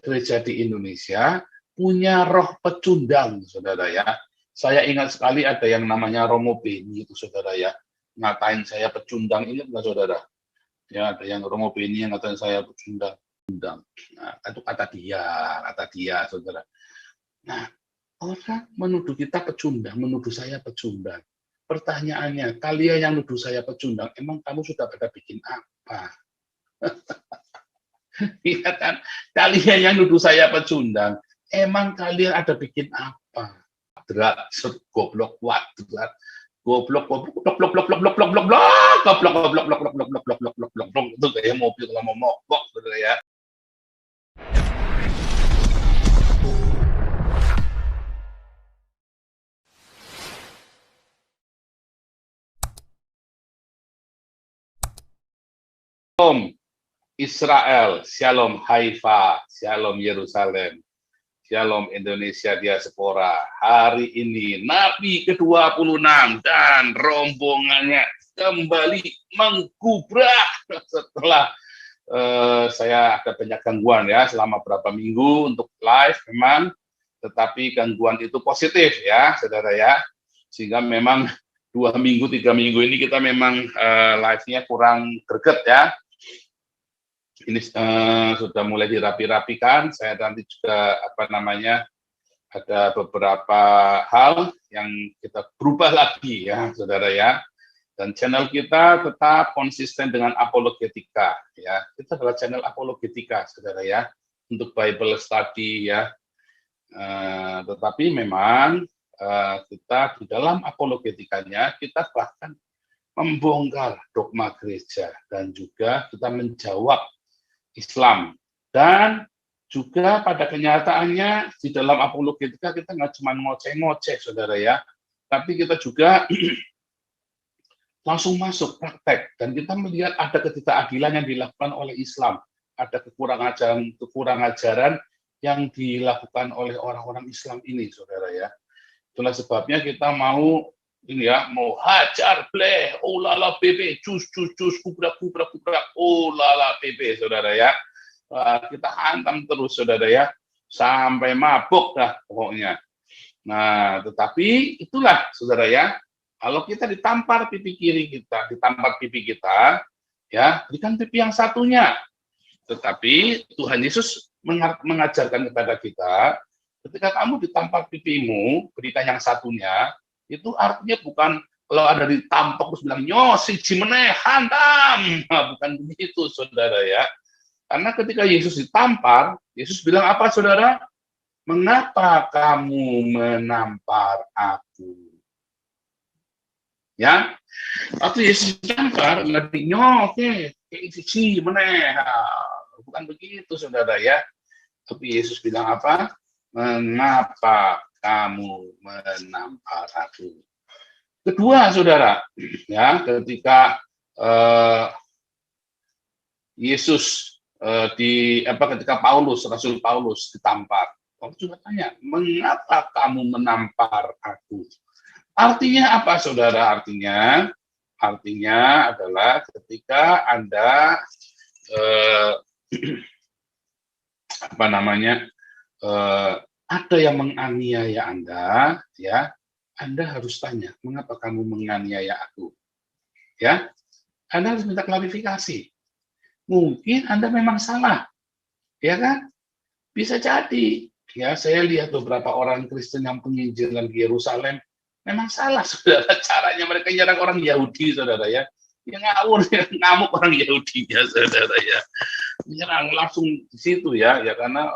gereja di Indonesia punya roh pecundang, saudara ya. Saya ingat sekali ada yang namanya Romo Beni itu, saudara ya. Ngatain saya pecundang, ingat nggak saudara? Ya, ada yang Romo Beni yang ngatain saya pecundang. Nah, itu kata dia, saudara. Nah, orang menuduh kita pecundang, menuduh saya pecundang. Pertanyaannya, kalian yang nuduh saya pecundang, emang kamu sudah pada bikin apa? Iya kan? Kalian yang nuduh saya pecundang, emang kalian ada bikin apa? Drat, goblok, wadrat, goblok, goblok, goblok, goblok, goblok, goblok, goblok, goblok, goblok, goblok, goblok, goblok, goblok, goblok, itu kayak mobil kalau mau mogok, saudara ya. Shalom Israel, Shalom Haifa, Shalom Yerusalem, Shalom Indonesia Diaspora. Hari ini Nabi ke-26 dan rombongannya kembali menggubrak setelah saya ada banyak gangguan ya selama beberapa minggu untuk live memang, tetapi gangguan itu positif ya saudara ya, sehingga memang 2 minggu 3 minggu ini kita memang live-nya kurang greget ya. Ini sudah mulai dirapi-rapikan. Saya nanti juga ada beberapa hal yang kita berubah lagi ya, saudara ya. Dan channel kita tetap konsisten dengan apologetika ya. Kita adalah channel apologetika, saudara ya, untuk Bible study ya. Tetapi memang kita di dalam apologetikanya kita bahkan membongkar dogma gereja dan juga kita menjawab Islam, dan juga pada kenyataannya di dalam apologetika kita nggak cuma ngoceh-ngoceh saudara ya, tapi kita juga langsung masuk praktek dan kita melihat ada ketidakadilan yang dilakukan oleh Islam, ada kekurang ajaran yang dilakukan oleh orang-orang Islam ini saudara ya. Itulah sebabnya kita mau hajar bleh, oh lala bebe, cus, kubrak, oh lala bebe, saudara ya. Kita hantam terus, saudara ya, sampai mabuk dah pokoknya. Nah, tetapi itulah, saudara ya, kalau kita ditampar pipi kiri kita, ditampar pipi kita, ya, berikan pipi yang satunya. Tetapi Tuhan Yesus mengajarkan kepada kita, ketika kamu ditampar pipimu, berikan yang satunya. Itu artinya bukan kalau ada ditampok terus bilang nyosi cimene hantam, nah, bukan begitu saudara ya. Karena ketika Yesus ditampar, Yesus bilang apa saudara? Mengapa kamu menampar aku? Ya, waktu Yesus ditampar ngerti nyoke cimene, bukan begitu saudara ya. Tapi Yesus bilang apa? Mengapa kamu menampar aku? Kedua, saudara, ya, ketika ketika Rasul Paulus ditampar, Paulus juga tanya, mengapa kamu menampar aku? Artinya apa, saudara? Artinya adalah ketika Anda ada yang menganiaya Anda, ya, Anda harus tanya, mengapa kamu menganiaya aku? Ya, Anda harus minta klarifikasi. Mungkin Anda memang salah, ya kan? Bisa jadi. Ya, saya lihat beberapa orang Kristen yang penginjilan di Yerusalem memang salah, saudara. Caranya mereka nyerang orang Yahudi, saudara ya. Yang ngawur, ngamuk orang Yahudi ya, saudara ya. Menyerang langsung di situ ya karena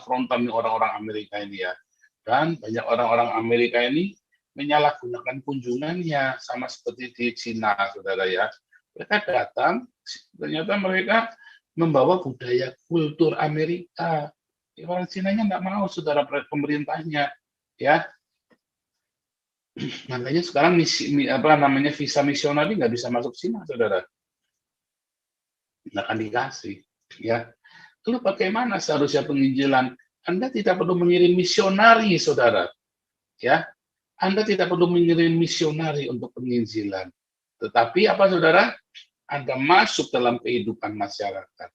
frontal orang-orang Amerika ini ya, dan banyak orang-orang Amerika ini menyalahgunakan kunjungannya sama seperti di Cina, saudara ya. Mereka datang, ternyata mereka membawa budaya kultur Amerika. Orang Cinanya nggak mau, saudara, pemerintahnya ya. Makanya sekarang visa misionari nggak bisa masuk Cina, saudara. Nggak akan dikasih. Ya, lalu bagaimana seharusnya penginjilan? Anda tidak perlu mengirim misionari, saudara. Ya, Anda tidak perlu mengirim misionari untuk penginjilan. Tetapi apa, saudara? Anda masuk dalam kehidupan masyarakat.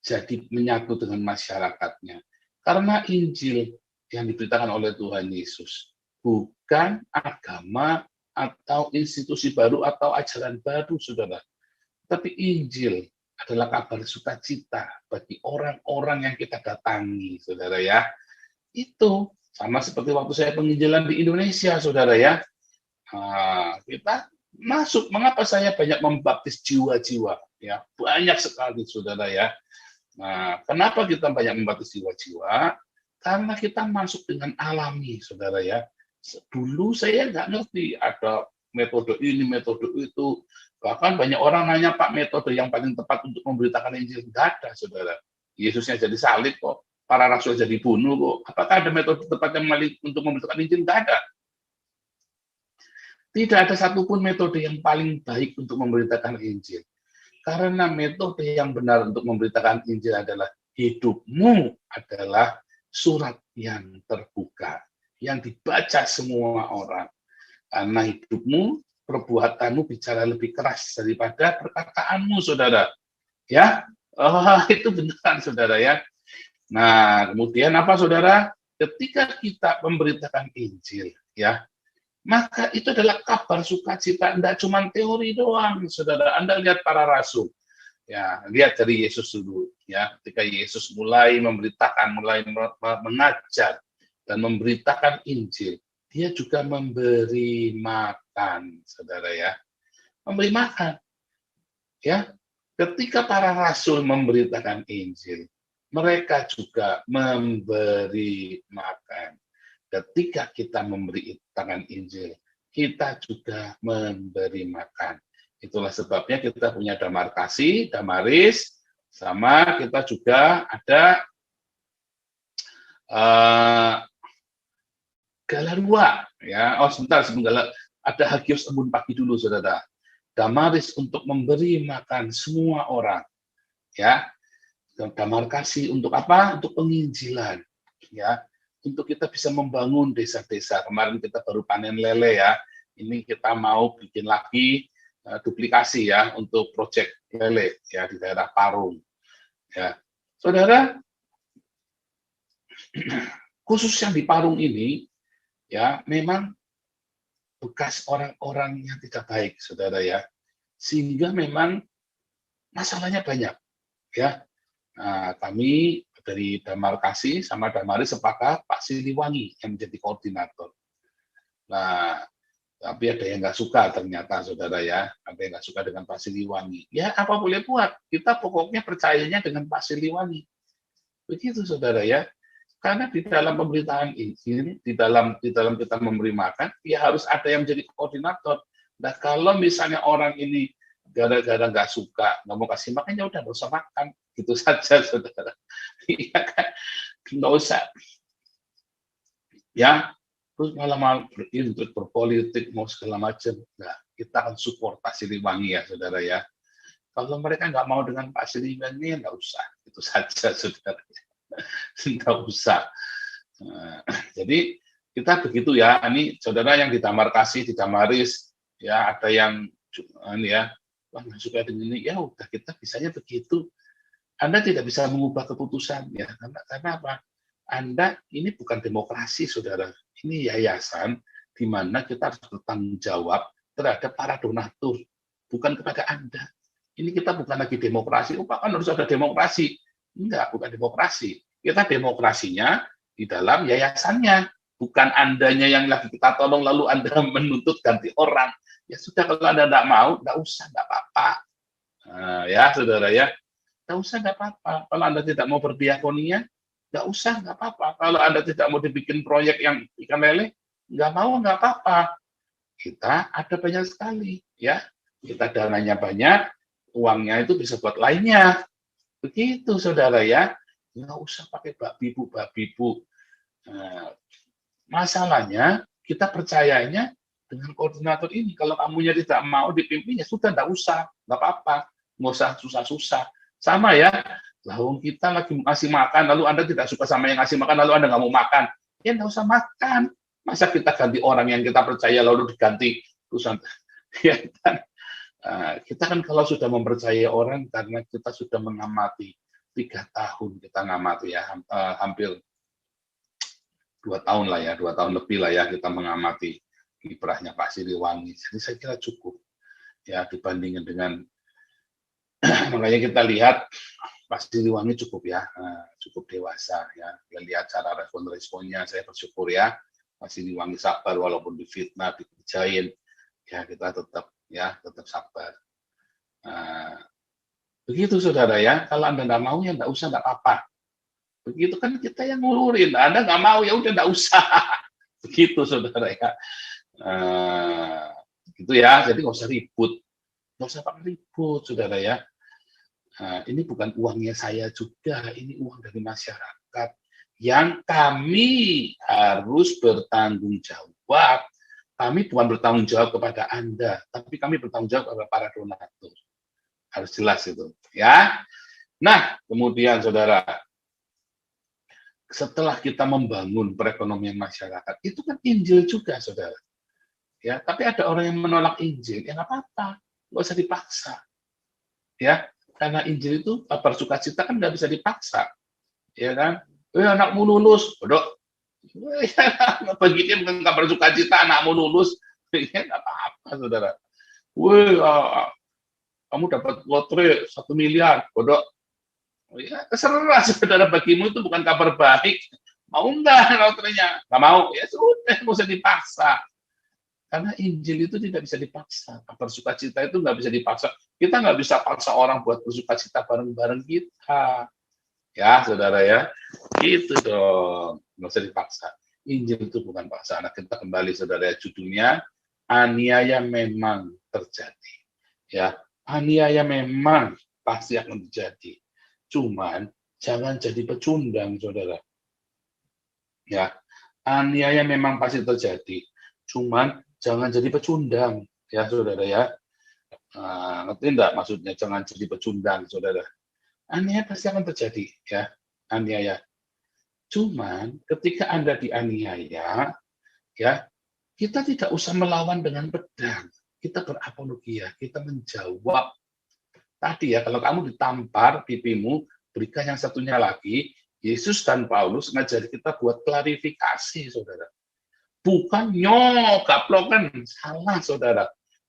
jadi menyatu dengan masyarakatnya. Karena Injil yang diberitakan oleh Tuhan Yesus bukan agama atau institusi baru atau ajaran baru, saudara. Tapi Injil adalah kabar sukacita bagi orang-orang yang kita datangi, saudara ya. Itu sama seperti waktu saya penginjilan di Indonesia, saudara ya. Kita masuk, mengapa saya banyak membaptis jiwa-jiwa? Ya, banyak sekali, saudara ya. Nah, kenapa kita banyak membaptis jiwa-jiwa? Karena kita masuk dengan alami, saudara ya. Dulu saya nggak ngerti ada metode ini, metode itu. Bahkan banyak orang nanya, Pak, metode yang paling tepat untuk memberitakan Injil. Nggak ada, saudara. Yesusnya jadi salib kok. Para rasul jadi bunuh kok. Apakah ada metode tepat yang untuk memberitakan Injil? Nggak ada. Tidak ada satupun metode yang paling baik untuk memberitakan Injil. Karena metode yang benar untuk memberitakan Injil adalah hidupmu adalah surat yang terbuka, yang dibaca semua orang. Karena hidupmu, perbuatanmu bicara lebih keras daripada perkataanmu, saudara. Ya, itu benar, saudara ya. Nah, kemudian apa, saudara? Ketika kita memberitakan Injil, ya, maka itu adalah kabar sukacita, tidak cuma teori doang, saudara. Anda lihat para rasul, ya, lihat dari Yesus dulu, ya, ketika Yesus mulai memberitakan, mulai mengajar dan memberitakan Injil, dia juga memberi makan, saudara ya, memberi makan, ya. Ketika para rasul memberitakan Injil, mereka juga memberi makan. Ketika kita memberitakan Injil, kita juga memberi makan. Itulah sebabnya kita punya damar kasih, damaris, sama kita juga ada galarua. Ya, sebentar, ada hagios embun pagi dulu, saudara. Damaris untuk memberi makan semua orang. Ya, damar kasih untuk apa? Untuk penginjilan. Ya. Untuk kita bisa membangun desa-desa. Kemarin kita baru panen lele ya. Ini kita mau bikin lagi duplikasi ya untuk proyek lele ya di daerah Parung. Ya, saudara, khusus yang di Parung ini ya memang bekas orang-orang yang tidak baik, saudara ya. Sehingga memang masalahnya banyak ya. Nah, kami dari Damar Kasih sama Damaris sepakat Pak Siliwangi yang menjadi koordinator. Nah, tapi ada yang nggak suka ternyata, saudara ya. Ada yang nggak suka dengan Pak Siliwangi. Ya, apa boleh buat. Kita pokoknya percayanya dengan Pak Siliwangi. Begitu, saudara ya. Karena di dalam pemberitaan Injil, di dalam kita memberi makan, ya harus ada yang menjadi koordinator. Nah, kalau misalnya orang ini gara-gara nggak suka, nggak mau kasih makan, ya udah nggak usah makan. Gitu saja, saudara. Iya kan? Nggak usah. Ya, terus malah berintrik, berpolitik, mau segala macam. Nah, kita akan support Pak Siliwangi ya, saudara ya. Kalau mereka nggak mau dengan Pak Siliwangi, nggak usah. Itu saja, saudara. Nggak usah. Nah, jadi kita begitu ya. Ini saudara yang di Damar Kasih, di Damaris, ya ada yang ini ya, wah nggak suka dengan ini, ya udah kita bisanya begitu. Anda tidak bisa mengubah keputusan ya, karena apa? Anda ini bukan demokrasi, saudara. Ini yayasan di mana kita harus bertanggung jawab terhadap para donatur, bukan kepada Anda. Ini kita bukan lagi demokrasi. Oh, Pak, kan harus ada demokrasi. Enggak, bukan demokrasi. Kita demokrasinya di dalam yayasannya, bukan Andanya yang lagi kita tolong lalu Anda menuntut ganti orang. Ya sudah, kalau Anda enggak mau, enggak usah, enggak apa-apa. Nah, ya, saudara ya. Nggak usah, nggak apa-apa. Kalau Anda tidak mau berdiakonia, nggak usah, nggak apa-apa. Kalau Anda tidak mau dibikin proyek yang ikan lele, nggak mau, nggak apa-apa. Kita ada banyak sekali, ya. Kita dananya banyak, uangnya itu bisa buat lainnya. Begitu, saudara ya. Nggak usah pakai babi-bu. Nah, masalahnya, kita percayanya dengan koordinator ini. Kalau kamunya tidak mau dipimpin, ya sudah, nggak usah, nggak apa-apa. Nggak usah susah-susah. Sama ya, lalu kita lagi ngasih makan, lalu Anda tidak suka sama yang ngasih makan, lalu Anda nggak mau makan. Ya nggak usah makan. Masa kita ganti orang yang kita percaya, lalu diganti. Terus ya kan? Kita kan kalau sudah mempercayai orang, karena kita sudah mengamati 3 tahun kita ngamati ya, hampir 2 tahun lah ya, 2 tahun lebih lah ya kita mengamati kiprahnya Pak Siliwangi. Jadi saya kira cukup ya dibandingkan dengan makanya kita lihat Pak Siliwangi cukup ya, cukup dewasa ya. Kita lihat cara respon-responnya, saya bersyukur ya Pak Siliwangi sabar walaupun difitnah, dikerjain, ya kita tetap sabar. Begitu saudara ya, kalau Anda nggak mau ya nggak usah, nggak apa-apa. Begitu kan kita yang ngulurin, Anda nggak mau ya udah nggak usah. Begitu saudara ya. Gitu ya, jadi nggak usah ribut. Nggak usah pakai ribut saudara ya. Ini bukan uangnya saya juga, ini uang dari masyarakat yang kami harus bertanggung jawab. Kami bukan bertanggung jawab kepada Anda, tapi kami bertanggung jawab kepada para donatur. Harus jelas itu ya. Nah, kemudian saudara, setelah kita membangun perekonomian masyarakat, itu kan Injil juga, saudara. Ya, tapi ada orang yang menolak Injil, ya nggak apa-apa, nggak usah dipaksa. Ya, karena Injil itu kabar sukacita kan nggak bisa dipaksa, ya kan? Anakmu lulus, bodoh. Bagi dia bukan kabar sukacita, anakmu lulus, ya nggak apa-apa, saudara. Kamu dapat lotre 1 miliar, bodoh. Ya, terserah saudara, bagimu itu bukan kabar baik. Mau enggak lotrenya? Nggak mau, ya sudah, nggak usah dipaksa. Karena Injil itu tidak bisa dipaksa. Kabar sukacita itu nggak bisa dipaksa. Kita nggak bisa paksa orang buat bersukacita bareng-bareng kita. Ya, saudara ya. Gitu dong. Nggak usah dipaksa. Injil itu bukan paksaan. Nah, kita kembali, saudara, judulnya aniaya memang terjadi. Ya, aniaya memang pasti akan terjadi. Cuman jangan jadi pecundang, saudara. Ya, aniaya memang pasti terjadi. Cuman jangan jadi pecundang, ya saudara ya. Ngerti enggak maksudnya jangan jadi pecundang, saudara? Aniaya pasti akan terjadi, ya, aniaya. Cuman ketika Anda dianiaya, ya, kita tidak usah melawan dengan pedang. Kita berapologia, kita menjawab. Tadi ya, kalau kamu ditampar pipimu, berikan yang satunya lagi. Yesus dan Paulus ngajari kita buat klarifikasi, saudara. Bukan gaplokan, salah, saudara.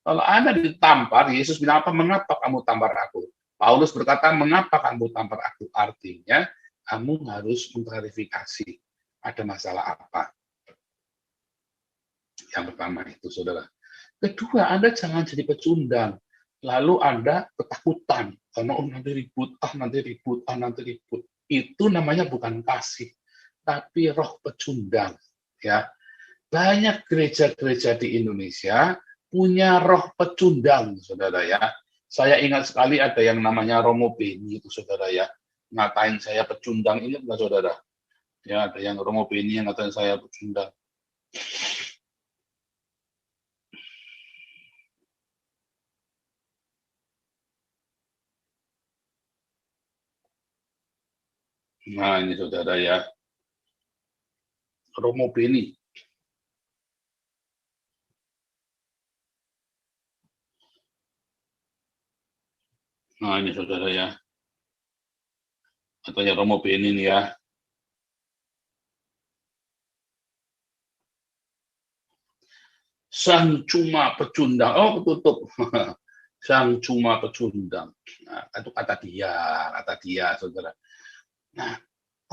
Kalau Anda ditampar, Yesus bilang apa? Mengapa kamu tampar aku? Paulus berkata, mengapa kamu tampar aku? Artinya, kamu harus mengklarifikasi. Ada masalah apa? Yang pertama itu, saudara. Kedua, Anda jangan jadi pecundang. Lalu Anda ketakutan karena nanti ribut, nanti ribut, nanti ribut. Itu namanya bukan kasih, tapi roh pecundang. Ya, banyak gereja-gereja di Indonesia punya roh pecundang, saudara ya. Saya ingat sekali ada yang namanya Romo Beni itu, saudara ya. Ngatain saya pecundang, ingat nggak, saudara? Ya, ada yang Romo Beni yang ngatain saya pecundang. Nah, ini saudara ya, Romo Beni. Nah, ini saudara ya, atau ya Romo Beni ini ya. Sang cuma pecundang, oh tutup. Sang cuma pecundang. Nah, itu kata dia, saudara. Nah,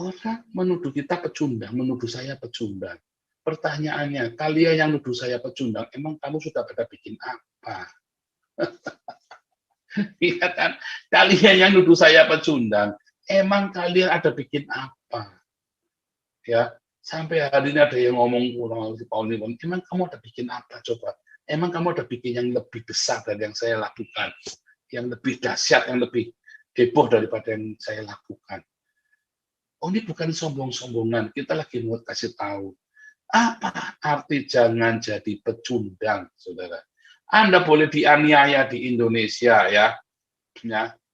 orang menuduh kita pecundang, menuduh saya pecundang. Pertanyaannya, kalian yang nuduh saya pecundang, emang kamu sudah pada bikin apa? Iya kan? Kalian yang nuduh saya pecundang, emang kalian ada bikin apa? Ya, sampai hari ini ada yang ngomong emang kamu ada bikin apa coba? Emang kamu ada bikin yang lebih besar dari yang saya lakukan, yang lebih dahsyat, yang lebih heboh daripada yang saya lakukan? Oh, ini bukan sombong-sombongan, kita lagi mau kasih tahu. Apa arti jangan jadi pecundang, saudara? Anda boleh dianiaya di Indonesia ya,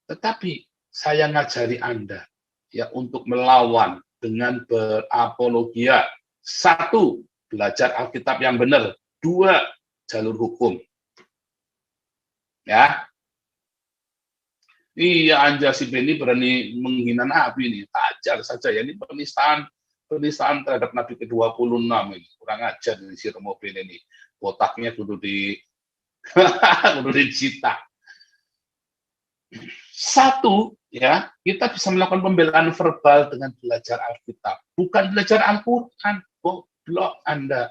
tetapi saya ngajari Anda ya untuk melawan dengan berapologia. 1, belajar Alkitab yang benar. 2, jalur hukum. Ya. Iya, Anja si Beni berani menghina Nabi nih. Ajar saja ya, ini penistaan terhadap Nabi ke-26 ini. Kurang ajar nih si Romo Beni ini. Botaknya kudu di kudu dicita. Satu, ya, kita bisa melakukan pembelaan verbal dengan belajar Alkitab. Bukan belajar Al-Quran. Goblok Anda.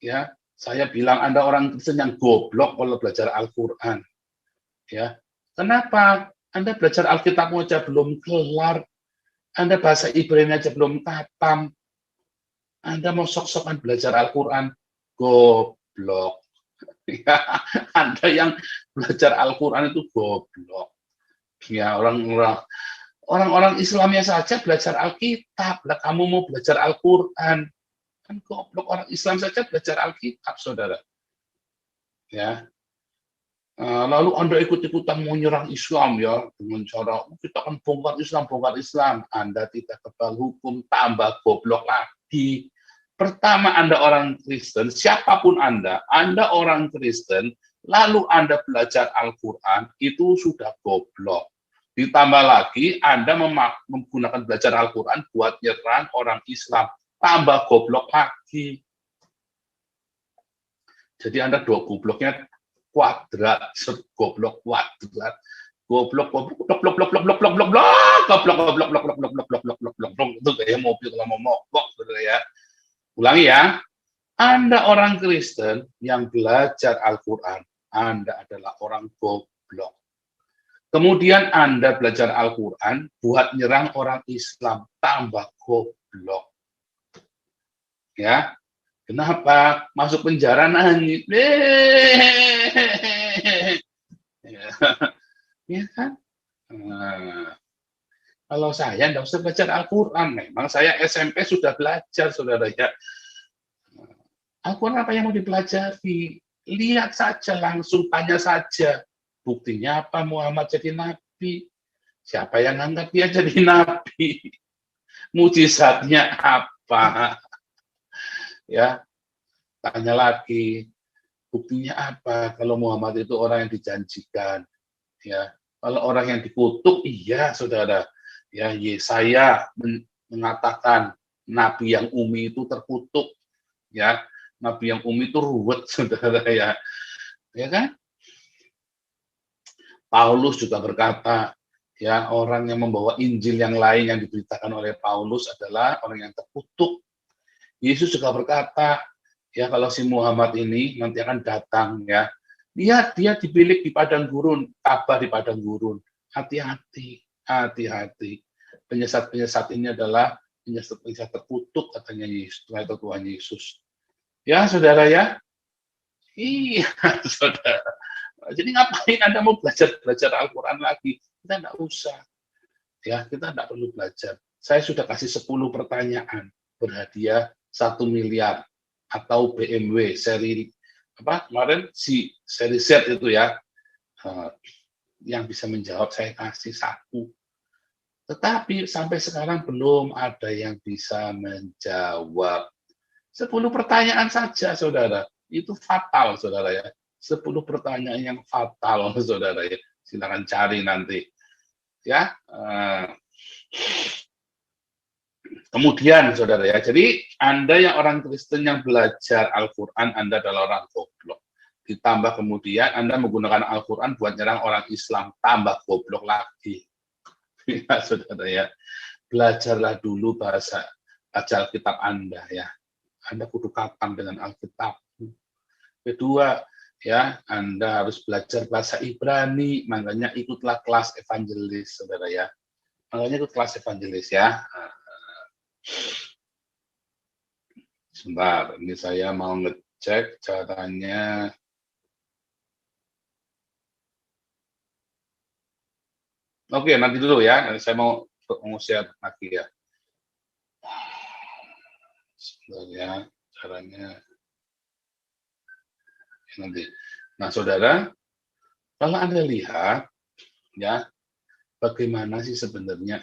Ya, saya bilang Anda orang Kristen yang goblok kalau belajar Al-Quran. Ya, kenapa? Anda belajar Alkitab aja belum kelar. Anda bahasa Ibrani aja belum katam. Anda mau sok-sokan belajar Al-Quran. Goblok. Ya, Anda yang belajar Al-Quran itu goblok. Ya, orang-orang Islamnya saja belajar Alkitab. Lah kamu mau belajar Al-Quran. Kan goblok, orang Islam saja belajar Alkitab, saudara. Ya. Lalu Anda ikut-ikutan mau nyerang Islam ya dengan cara kita akan bongkar Islam. Anda tidak kebal hukum, tambah goblok lagi. Pertama Anda orang Kristen, siapapun Anda orang Kristen, lalu Anda belajar Al-Quran, itu sudah goblok. Ditambah lagi Anda menggunakan belajar Al-Quran buat nyerang orang Islam, tambah goblok lagi. Jadi Anda dua gobloknya kuadrat, goblok kuadrat, goblok itu kayak mobil kalau mau mogok, saudara ya. Ulangi ya, Anda orang Kristen yang belajar Al-Quran, Anda adalah orang goblok. Kemudian Anda belajar Al-Quran buat nyerang orang Islam, tambah goblok. Ya, kenapa? Masuk penjara nangis. Ya kan? Nah, kalau saya nggak usah belajar Al-Quran. Memang saya SMP sudah belajar, saudara ya. Al-Quran apa yang mau dipelajari? Lihat saja, langsung tanya saja. Buktinya apa Muhammad jadi nabi? Siapa yang angkat dia jadi nabi? Mujizatnya apa? Ya, tanya lagi. Buktinya apa kalau Muhammad itu orang yang dijanjikan? Ya, kalau orang yang dikutuk, iya saudara. Ya, Yesaya mengatakan nabi yang umi itu terkutuk. Ya, nabi yang umi itu ruwet, saudara ya. Ya kan? Paulus juga berkata, ya, orang yang membawa Injil yang lain yang diberitakan oleh Paulus adalah orang yang terkutuk. Yesus juga berkata, ya, kalau si Muhammad ini nanti akan datang, ya, lihat dia dibilik di padang gurun, tabah di padang gurun. Hati-hati, hati-hati. Penyesat-penyesat ini adalah penyesat-penyesat terkutuk, katanya Yesus, Tuhan Yesus. Ya, saudara ya. Iya, saudara. Jadi ngapain Anda mau belajar Al-Quran lagi? Kita enggak usah. Ya, kita enggak perlu belajar. Saya sudah kasih 10 pertanyaan berhadiah 1 miliar atau BMW seri apa kemarin seri Z itu ya, yang bisa menjawab saya kasih 1. Tetapi sampai sekarang belum ada yang bisa menjawab. 10 pertanyaan saja, saudara. Itu fatal, saudara ya. 10 pertanyaan yang fatal, saudara ya. Silakan cari nanti. Ya. Kemudian, saudara ya. Jadi, Anda yang orang Kristen yang belajar Al-Quran, Anda adalah orang goblok. Ditambah kemudian Anda menggunakan Al-Quran buat nyerang orang Islam, tambah goblok lagi. Ya, saudara ya. Belajarlah dulu bahasa Alkitab Anda ya. Anda kudu katam dengan Alkitab. Kedua, ya, Anda harus belajar bahasa Ibrani, makanya ikutlah kelas evangelis, saudara ya. Makanya ikut kelas evangelis ya. Sebentar, ini saya mau ngecek caranya. Oke, nanti dulu ya. Nanti saya mau share lagi ya. Sebenarnya caranya nanti. Nah, saudara, kalau Anda lihat ya, bagaimana sih sebenarnya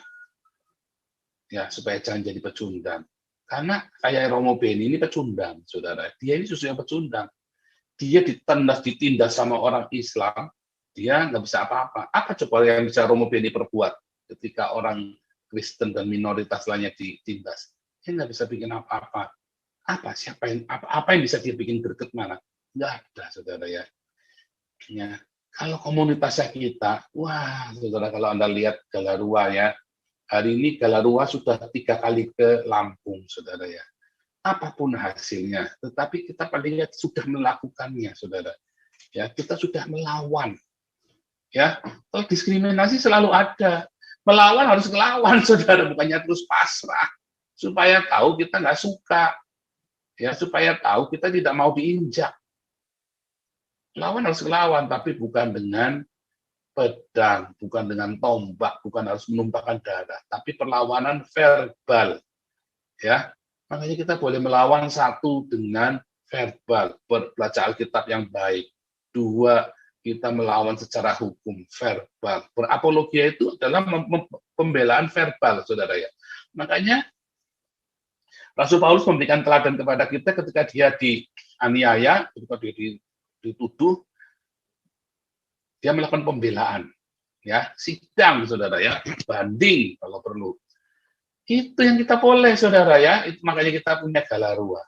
ya supaya jangan jadi pecundang. Karena kayak Romo Beni ini pecundang, saudara. Dia ini susu yang pecundang. Dia ditindas sama orang Islam, dia nggak bisa apa-apa. Apa coba yang bisa Romo Beni perbuat ketika orang Kristen dan minoritas lainnya ditindas? Dia nggak bisa bikin apa-apa. Apa yang bisa dia bikin greget mana? Nggak ada, saudara ya. Ya, kalau komunitasnya kita, wah, saudara, kalau Anda lihat Galarua ya, hari ini Galarua sudah 3 kali ke Lampung, saudara ya. Apapun hasilnya, tetapi kita paling lihat sudah melakukannya, saudara. Ya, kita sudah melawan. Ya, kalau diskriminasi selalu ada. Melawan harus ngelawan, saudara, bukannya terus pasrah. Supaya tahu kita nggak suka. Ya, supaya tahu kita tidak mau diinjak. Lawan harus ngelawan, tapi bukan dengan pedang, bukan dengan tombak, bukan harus menumpahkan darah, tapi perlawanan verbal. Ya, makanya kita boleh melawan, satu, dengan verbal, belajar Alkitab yang baik. 2, kita melawan secara hukum, verbal. Berapologia itu adalah pembelaan verbal, saudara ya. Makanya Rasul Paulus memberikan teladan kepada kita ketika dia dianiaya, ketika dia dituduh, dia melakukan pembelaan, ya, sidang, saudara ya, banding kalau perlu. Itu yang kita boleh, saudara ya. Itu makanya kita punya Galarua.